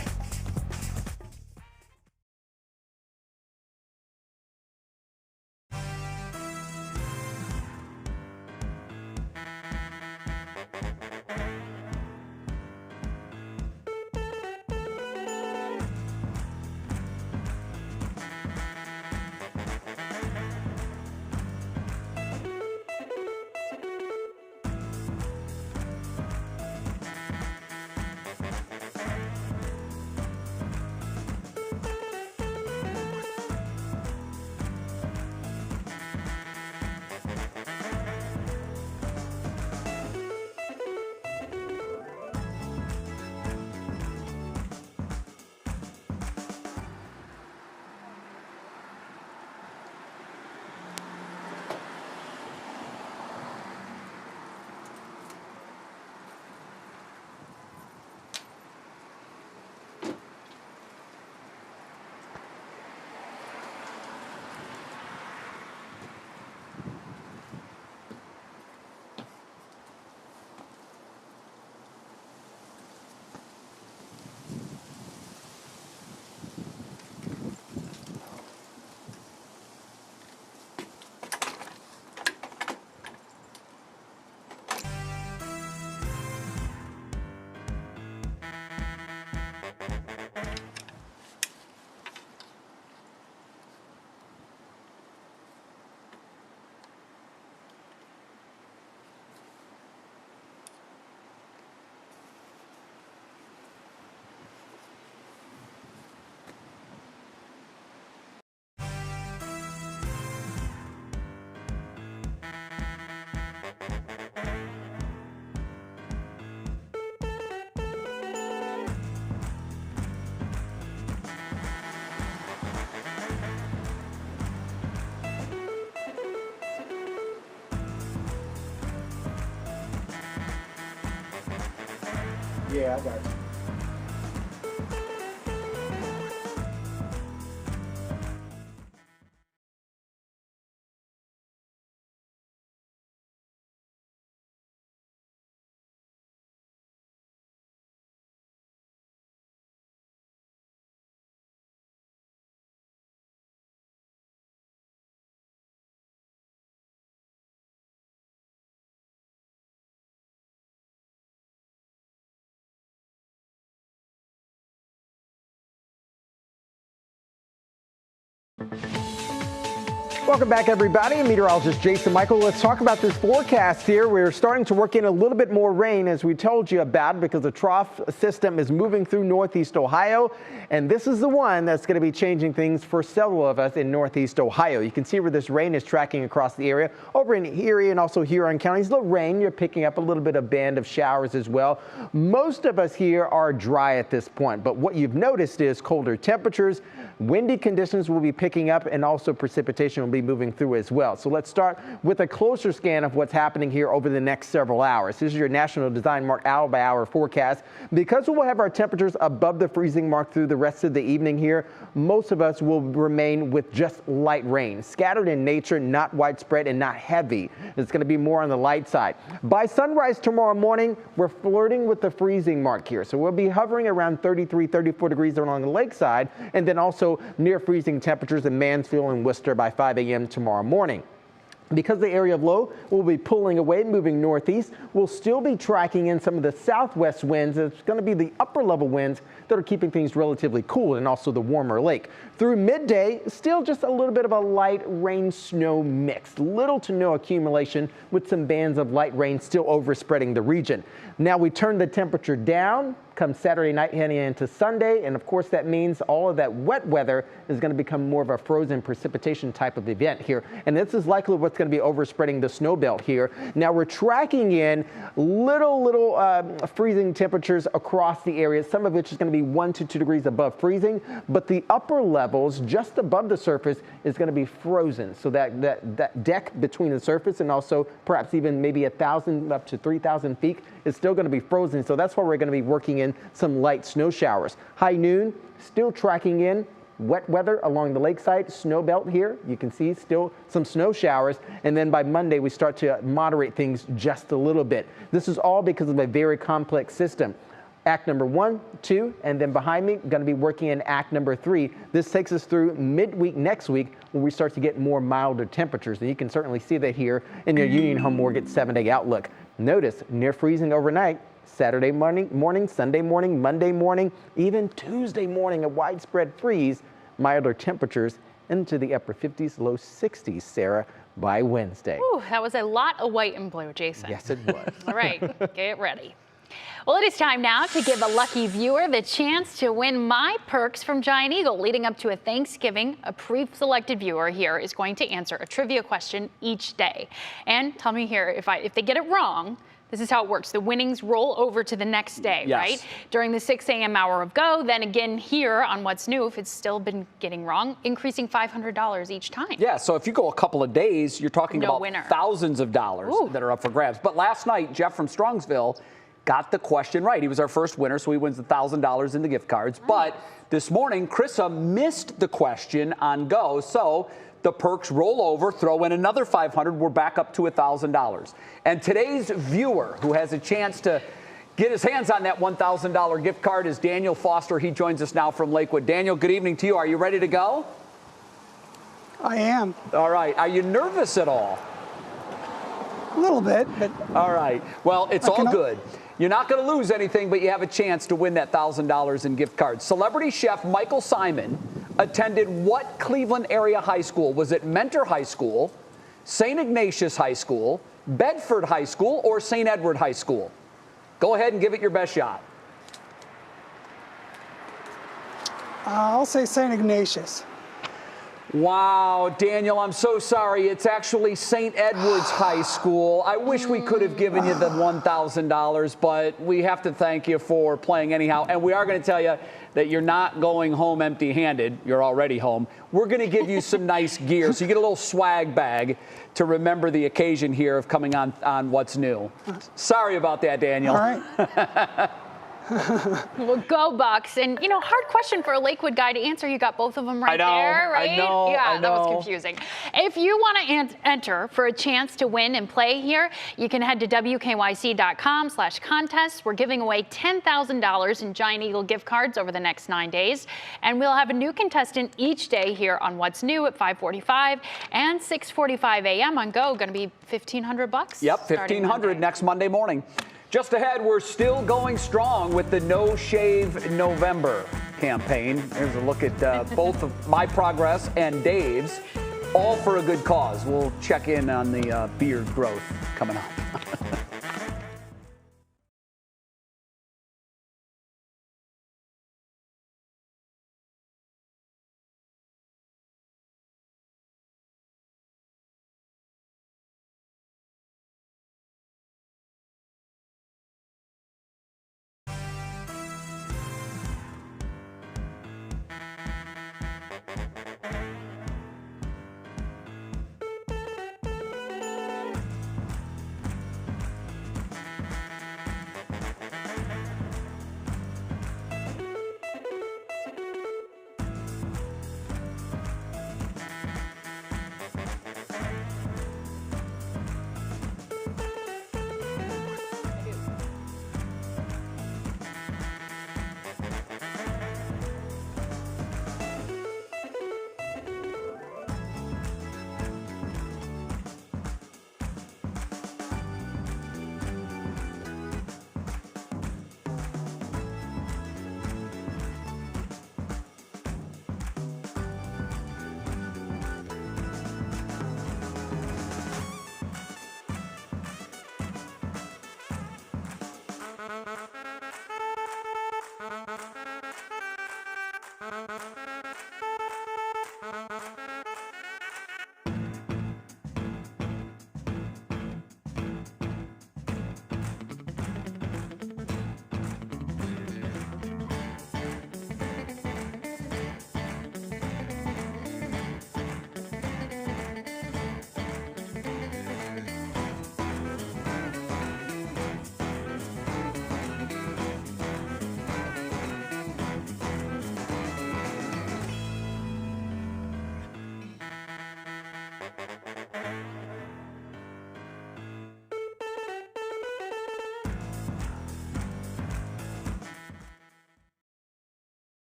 Yeah, I got it. Welcome back, everybody. I'm meteorologist Jason Michael. Let's talk about this forecast here. We're starting to work in a little bit more rain, as we told you about, because the trough system is moving through northeast Ohio. And this is the one that's going to be changing things for several of us in northeast Ohio. You can see where this rain is tracking across the area. Over in Erie and also Huron counties, the rain, you're picking up a little bit of band of showers as well. Most of us here are dry at this point, but what you've noticed is colder temperatures, windy conditions will be picking up, and also precipitation will be moving through as well. So let's start with a closer scan of what's happening here over the next several hours. This is your National Design Mark hour by hour forecast. Because we'll have our temperatures above the freezing mark through the rest of the evening here, most of us will remain with just light rain, scattered in nature, not widespread and not heavy. It's going to be more on the light side. By sunrise tomorrow morning, we're flirting with the freezing mark here. So we'll be hovering around 33, 34 degrees along the lakeside, and then also near freezing temperatures in Mansfield and Worcester by 5 a.m. tomorrow morning. Because the area of low will be pulling away, moving northeast, we'll still be tracking in some of the southwest winds. It's going to be the upper level winds that are keeping things relatively cool, and also the warmer lake. Through midday, still just a little bit of a light rain snow mix. Little to no accumulation, with some bands of light rain still overspreading the region. Now we turn the temperature down come Saturday night heading into Sunday, and of course that means all of that wet weather is going to become more of a frozen precipitation type of event here, and this is likely what's going to be overspreading the snow belt here. Now we're tracking in little freezing temperatures across the area, some of which is going to be 1 to 2 degrees above freezing, but the upper levels just above the surface is going to be frozen. So that deck between the surface and also perhaps even maybe 1,000 up to 3,000 feet is still going to be frozen. So that's why we're going to be working in some light snow showers. High noon, still tracking in wet weather along the lakeside snow belt here. You can see still some snow showers, and then by Monday we start to moderate things just a little bit. This is all because of a very complex system. Act number 1, 2, and then behind me, going to be working in act number 3. This takes us through midweek next week when we start to get more milder temperatures. And you can certainly see that here in your Union Home Mortgage 7-day outlook. Notice near freezing overnight, Saturday morning, Sunday morning, Monday morning, even Tuesday morning, a widespread freeze, milder temperatures into the upper 50s, low 60s, Sarah, by Wednesday. Ooh, that was a lot of white and blue, Jason. Yes, it was. All right, get ready. Well, it is time now to give a lucky viewer the chance to win My Perks from Giant Eagle. Leading up to a Thanksgiving, a pre-selected viewer here is going to answer a trivia question each day. And tell me here, if they get it wrong, this is how it works. The winnings roll over to the next day, yes, right? During the 6 a.m. hour of Go, then again here on What's New, if it's still been getting wrong, increasing $500 each time. Yeah, so if you go a couple of days, you're talking about thousands of dollars that are up for grabs. But last night, Jeff from Strongsville got the question right. He was our first winner, so he wins $1,000 in the gift cards. But this morning, Krissa missed the question on Go, so the perks roll over, throw in another $500. We're back up to $1,000. And today's viewer who has a chance to get his hands on that $1,000 gift card is Daniel Foster. He joins us now from Lakewood. Daniel, good evening to you. Are you ready to go? I am. All right. Are you nervous at all? A little bit, but. All right. Well, it's all good. You're not going to lose anything, but you have a chance to win that $1,000 in gift cards. Celebrity chef Michael Simon attended what Cleveland area high school? Was it Mentor High School, St. Ignatius High School, Bedford High School, or St. Edward High School? Go ahead and give it your best shot. I'll say St. Ignatius. Wow, Daniel, I'm so sorry. It's actually St. Edward's High School. I wish we could have given you the $1,000, but we have to thank you for playing anyhow. And we are going to tell you that you're not going home empty-handed. You're already home. We're going to give you some nice gear. So you get a little swag bag to remember the occasion here of coming on What's New. Sorry about that, Daniel. All right. Well, go Bucks. And, you know, hard question for a Lakewood guy to answer. You got both of them right there, right? I know. Yeah, that was confusing. If you want to enter for a chance to win and play here, you can head to WKYC.com/contest. We're giving away $10,000 in Giant Eagle gift cards over the next 9 days. And we'll have a new contestant each day here on What's New at 5:45 and 6:45 a.m. on Go. Going to be $1,500. Yep, $1,500 next Monday morning. Just ahead, we're still going strong with the No Shave November campaign. Here's a look at both of my progress and Dave's, all for a good cause. We'll check in on the beard growth coming up.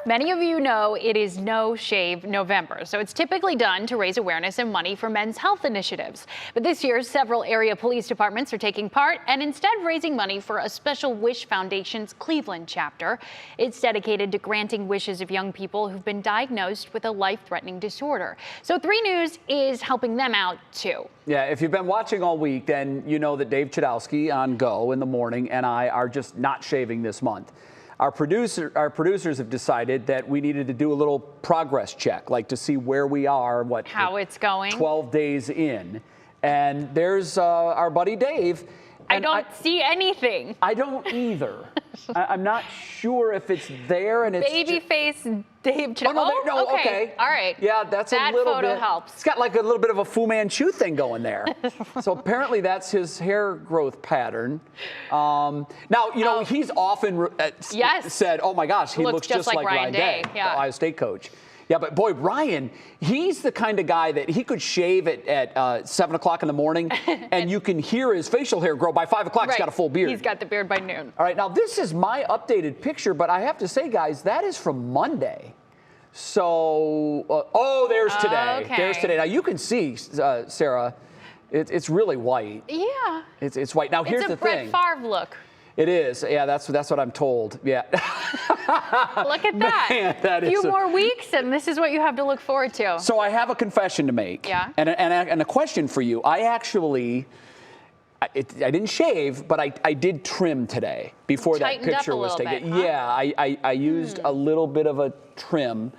Many of you know it is No Shave November, so it's typically done to raise awareness and money for men's health initiatives. But this year, several area police departments are taking part and instead raising money for a Special Wish Foundation's Cleveland chapter. It's dedicated to granting wishes of young people who've been diagnosed with a life-threatening disorder. So 3 News is helping them out too. Yeah, if you've been watching all week, then you know that Dave Chudowski on Go in the morning and I are just not shaving this month. Our producers have decided that we needed to do a little progress check, like to see where we are, how it's going, 12 days in. And there's our buddy Dave. I don't see anything. I don't either. I'm not sure if it's there, and it's babyface Dave. Okay. All right. Yeah, that's that a little photo bit. Helps. It's got like a little bit of a Fu Manchu thing going there. So apparently that's his hair growth pattern. Now you know he's often said, "Oh my gosh, he looks just like Ryan Day, the Ohio State coach." Yeah, but boy, Ryan, he's the kind of guy that he could shave at 7 o'clock in the morning, and you can hear his facial hair grow by 5 o'clock. He's got a full beard. He's got the beard by noon. All right, now this is my updated picture, but I have to say, guys, that is from Monday. So, there's today. Okay. There's today. Now you can see, Sarah, it's really white. Yeah. It's white. Now here's the thing. It's a Brett Favre look. It is. Yeah, that's what I'm told. Yeah. Look at that. Man, that a few more weeks, and this is what you have to look forward to. So I have a confession to make. Yeah. And a question for you. I I didn't shave, but I did trim today before that Tightened up picture a was little taken. bit, huh? Yeah, I used a little bit of a trim.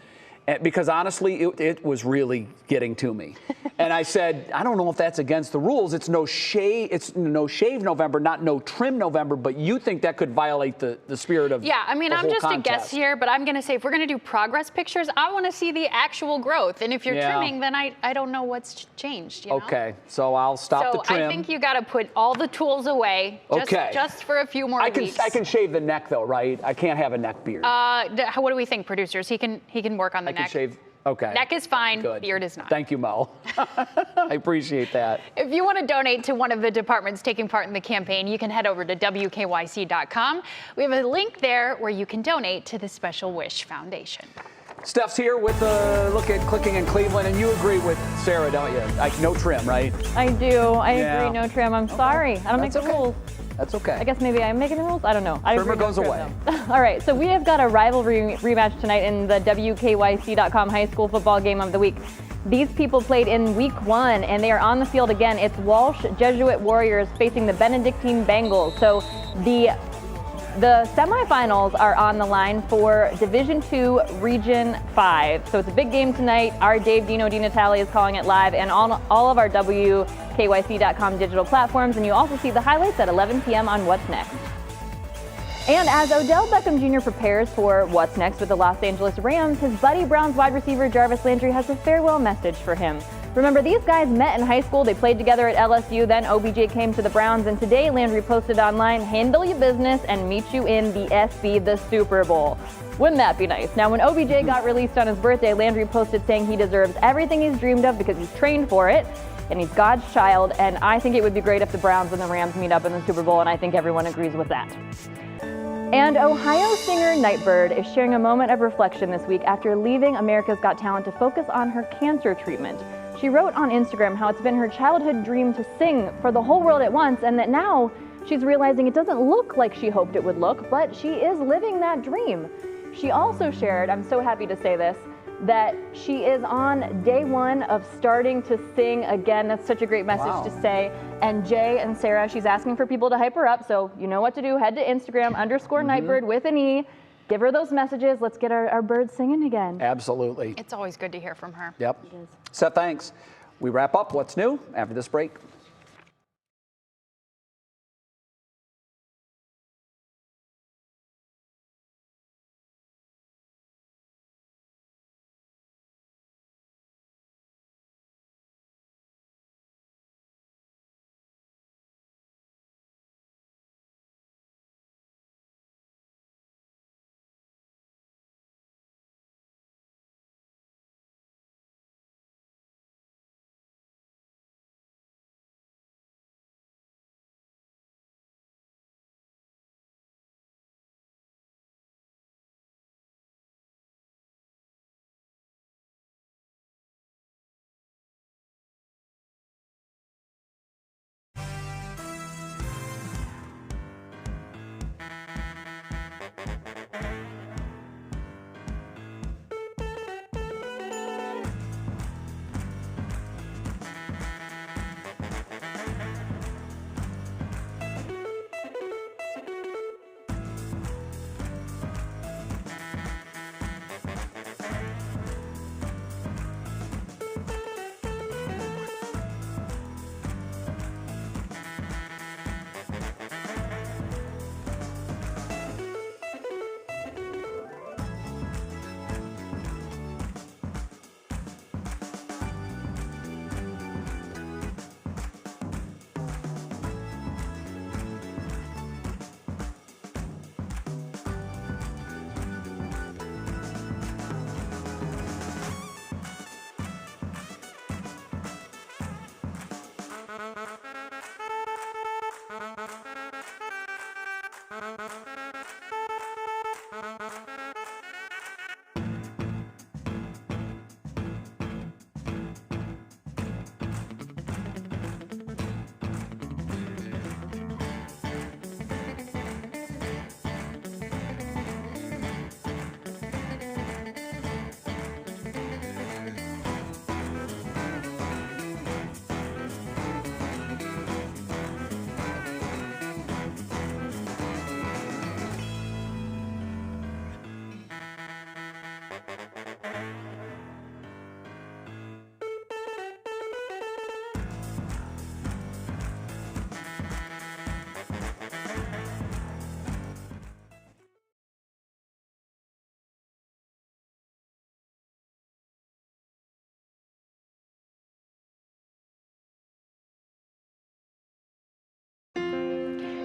Because honestly, it was really getting to me. And I said, I don't know if that's against the rules. It's no shave November, not no trim November, but you think that could violate the spirit of Yeah, I mean, the I'm whole just a guess contest. here, but I'm going to say if we're going to do progress pictures, I want to see the actual growth. And if you're Yeah. trimming, then I don't know what's changed, you know? Okay, so I'll stop the trim. So I think you got to put all the tools away just for a few more weeks. I can shave the neck though, right? I can't have a neck beard. What do we think, producers? He can work on the I neck. can shave. Okay. Neck is fine, Good. beard is not. Thank you, Mo. I appreciate that. If you want to donate to one of the departments taking part in the campaign, you can head over to WKYC.com. We have a link there where you can donate to the Special Wish Foundation. Steph's here with a look at clicking in Cleveland, and you agree with Sarah, don't you? No trim, right? I do. I Yeah. agree. No trim. I'm sorry. I don't make the rules. That's okay. I guess maybe I'm making the rules. I don't know. I Trimmer agree, no goes trim, away. though. All right. So we have got a rivalry rematch tonight in the WKYC.com high school football game of the week. These people played in week 1, and they are on the field again. It's Walsh Jesuit Warriors facing the Benedictine Bengals. So the semifinals are on the line for Division II, Region 5. So it's a big game tonight. Our Dave Dino DiNatale is calling it live, and all of our WKYC.com digital platforms. And you also see the highlights at 11 p.m. on What's Next. And as Odell Beckham Jr. prepares for what's next with the Los Angeles Rams, his buddy Browns wide receiver Jarvis Landry has a farewell message for him. Remember, these guys met in high school. They played together at LSU. Then OBJ came to the Browns. And today, Landry posted online, "Handle your business and meet you in the SB, the Super Bowl." Wouldn't that be nice? Now, when OBJ got released on his birthday, Landry posted saying he deserves everything he's dreamed of because he's trained for it. And he's God's child. And I think it would be great if the Browns and the Rams meet up in the Super Bowl. And I think everyone agrees with that. And Ohio singer Nightbird is sharing a moment of reflection this week after leaving America's Got Talent to focus on her cancer treatment. She wrote on Instagram how it's been her childhood dream to sing for the whole world at once, and that now she's realizing it doesn't look like she hoped it would look, but she is living that dream. She also shared, I'm so happy to say this, that she is on day 1 of starting to sing again. That's such a great message to say. And Jay and Sara, she's asking for people to hype her up, so you know what to do. Head to Instagram, _Nightbird with an E. Give her those messages. Let's get our birds singing again. Absolutely. It's always good to hear from her. Yep. Seth, thanks. We wrap up What's New after this break.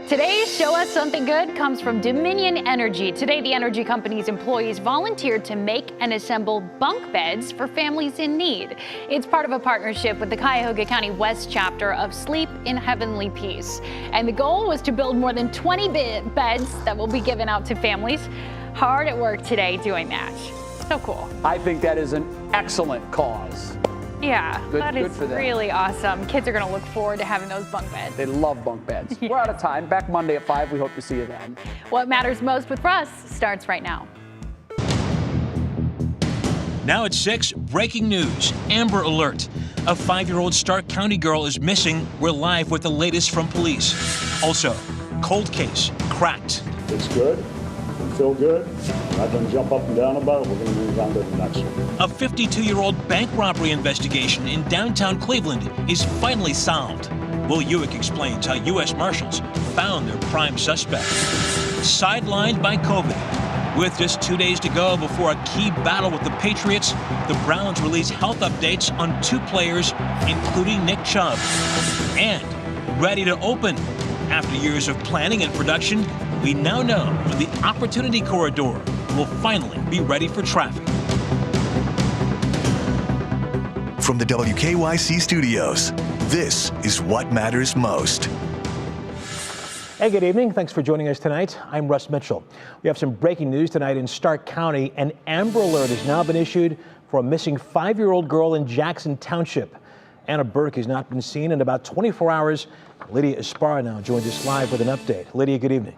Today's Show Us Something Good comes from Dominion Energy. Today, the energy company's employees volunteered to make and assemble bunk beds for families in need. It's part of a partnership with the Cuyahoga County West chapter of Sleep in Heavenly Peace. And the goal was to build more than 20 beds that will be given out to families. Hard at work today doing that. So cool. I think that is an excellent cause. Yeah, that good is for them. really awesome. Kids are going to look forward to having those bunk beds. They love bunk beds. We're out of time. Back Monday at 5. We hope to see you then. What matters most with Russ starts right now. Now at 6, breaking news. Amber alert. A 5-year-old Stark County girl is missing. We're live with the latest from police. Also, cold case cracked. It's good. We feel good. I'm not going to jump up and down about it. We're going to move on to the next one. A 52-year-old bank robbery investigation in downtown Cleveland is finally solved. Will Ewick explains how U.S. Marshals found their prime suspect. Sidelined by COVID. With just 2 days to go before a key battle with the Patriots, the Browns release health updates on 2 players, including Nick Chubb. And ready to open. After years of planning and production, we now know when the Opportunity Corridor will finally be ready for traffic. From the WKYC studios, this is What Matters Most. Hey, good evening. Thanks for joining us tonight. I'm Russ Mitchell. We have some breaking news tonight in Stark County. An Amber Alert has now been issued for a missing 5-year-old girl in Jackson Township. Anna Burke has not been seen in about 24 hours. Lydia Esparra now joins us live with an update. Lydia, good evening.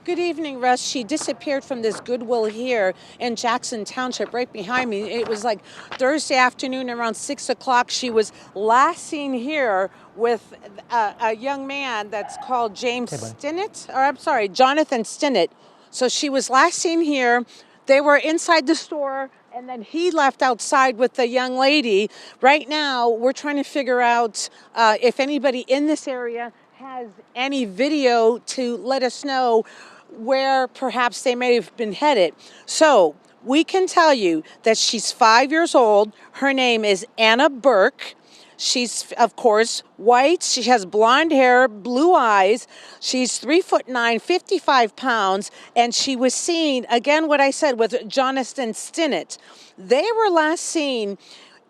Good evening, Russ. She disappeared from this Goodwill here in Jackson Township right behind me. It was like Thursday afternoon around 6 o'clock. She was last seen here with a young man that's called Jonathan Stinnett. So she was last seen here. They were inside the store, and then he left outside with the young lady. Right now, we're trying to figure out if anybody in this area has any video to let us know where perhaps they may have been headed. So we can tell you that she's 5 years old. Her name is Anna Burke. She's, of course, white. She has blonde hair, blue eyes. She's 3'9", 55 pounds, and she was seen, again, what I said, with Jonathan Stinnett. They were last seen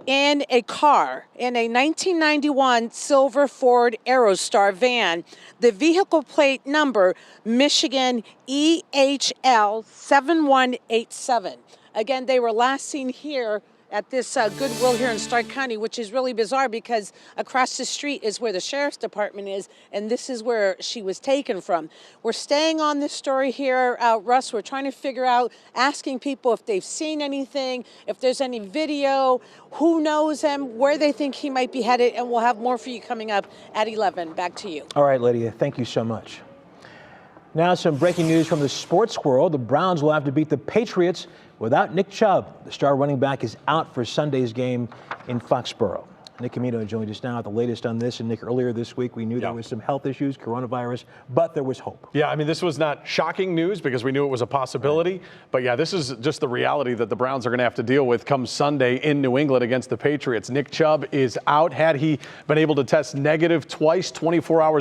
in a car, in a 1991 silver Ford Aerostar van. The vehicle plate number, Michigan EHL 7187. Again, they were last seen here at this Goodwill here in Stark County, which is really bizarre because across the street is where the sheriff's department is, and this is where she was taken from. We're staying on this story here, Russ. We're trying to figure out, asking people if they've seen anything, if there's any video, who knows him, where they think he might be headed, and we'll have more for you coming up at 11. Back to you. All right, Lydia, thank you so much. Now some breaking news from the sports world. The Browns will have to beat the Patriots without Nick Chubb. The star running back is out for Sunday's game in Foxborough. Nick Camino joined us now with the latest on this. And Nick, earlier this week, we knew there was some health issues, coronavirus, but there was hope. Yeah, I mean, this was not shocking news because we knew it was a possibility. Right. But yeah, this is just the reality that the Browns are going to have to deal with come Sunday in New England against the Patriots. Nick Chubb is out. Had he been able to test negative twice, 24 hours